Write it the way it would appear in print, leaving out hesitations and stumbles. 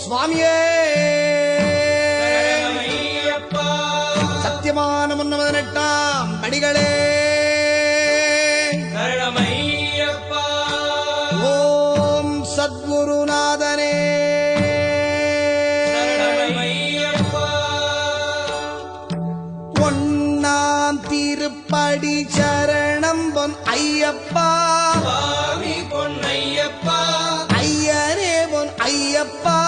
சுவாமியே சத்தியமான 18 படிகளே ஓம் சத்குருநாதனே ஒன்னாம் திருப்படி சரணம் பொன் ஐயப்பா ஐயனே பொன் ஐயப்பா